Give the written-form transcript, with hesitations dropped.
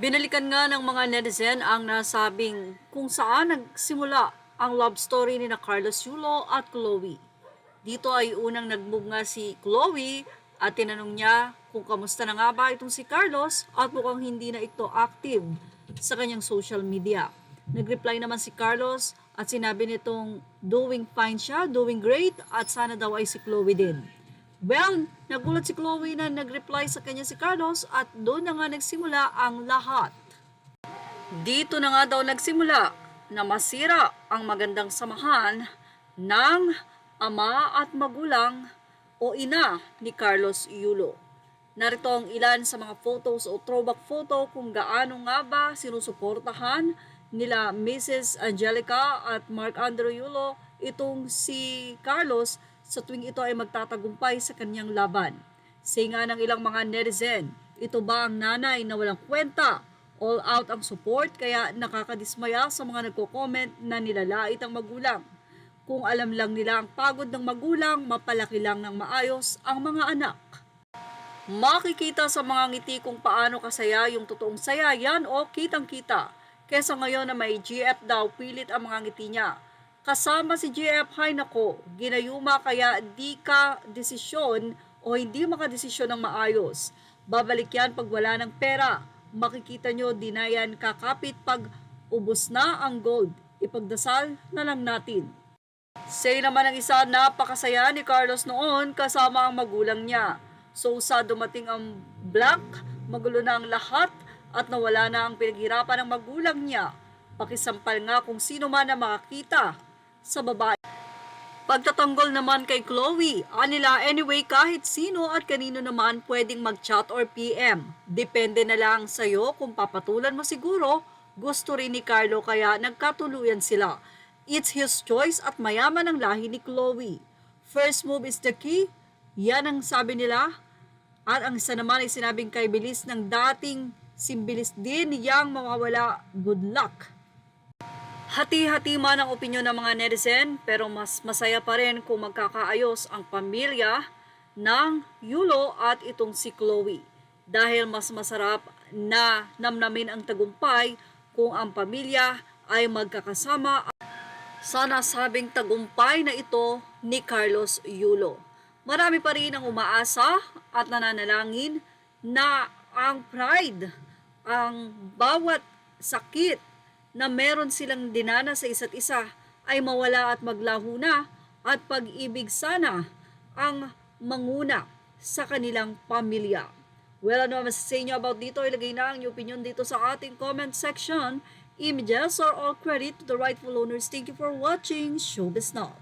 Binalikan nga ng mga netizen ang nasabing kung saan nagsimula ang love story ni na Carlos Yulo at Chloe. Dito ay unang nag-move nga si Chloe at tinanong niya kung kamusta na nga ba itong si Carlos at mukhang hindi na ito active sa kanyang social media. Nag-reply naman si Carlos at sinabi nitong doing fine siya, doing great at sana daw ay si Chloe din. Well, nagulat si Chloe na nag-reply sa kanya si Carlos at doon na nga nagsimula ang lahat. Dito na nga daw nagsimula na masira ang magandang samahan ng ama at magulang o ina ni Carlos Yulo. Narito ang ilan sa mga photos o throwback photo kung gaano nga ba sinusuportahan nila Mrs. Angelica at Mark Andrew Yulo itong si Carlos sa tuwing ito ay magtatagumpay sa kanyang laban. Say nga ng ilang mga netizen, ito ba ang nanay na walang kwenta? All out ang support kaya nakakadismaya sa mga nagko-comment na nilalait ang magulang. Kung alam lang nila ang pagod ng magulang, mapalaki lang ng maayos ang mga anak. Makikita sa mga ngiti kung paano kasaya yung totoong saya yan o kitang-kita. Kesa ngayon na may GF daw pilit ang mga ngiti niya. Kasama si GF, hay nako, ginayuma kaya di ka desisyon o hindi makadesisyon ng maayos. Babalik yan pag wala ng pera. Makikita nyo di na yan kakapit pag ubos na ang gold. Ipagdasal na lang natin. Say naman ng isa, napakasaya ni Carlos noon kasama ang magulang niya. So sa dumating ang black, magulo na ang lahat at nawala na ang pinaghirapan ng magulang niya. Pakisampal nga kung sino man na makakita sa babae. Pagtatanggol naman kay Chloe, anila anyway kahit sino at kanino naman pwedeng mag-chat or PM. Depende na lang sa'yo kung papatulan mo siguro, gusto rin ni Carlo kaya nagkatuluyan sila. It's his choice at mayaman ang lahi ni Chloe. First move is the key, yan ang sabi nila. At ang isa naman ay sinabing kay Bilis ng dating simbilis din yang mawawala, good luck. Hati-hati man ang opinyon ng mga netizen pero mas masaya pa rin kung magkakaayos ang pamilya ng Yulo at itong si Chloe. Dahil mas masarap na namnamin ang tagumpay kung ang pamilya ay magkakasama sa nasabing tagumpay na ito ni Carlos Yulo. Marami pa rin ang umaasa at nananalangin na ang pride, ang bawat sakit na meron silang dinana sa isa't isa ay mawala at maglaho na at pag-ibig sana ang manguna sa kanilang pamilya. Well, ano ang masasabi nyo about dito? Ilagay na ang inyong opinion dito sa ating comment section. Images are all credit to the rightful owners. Thank you for watching Showbiz Now.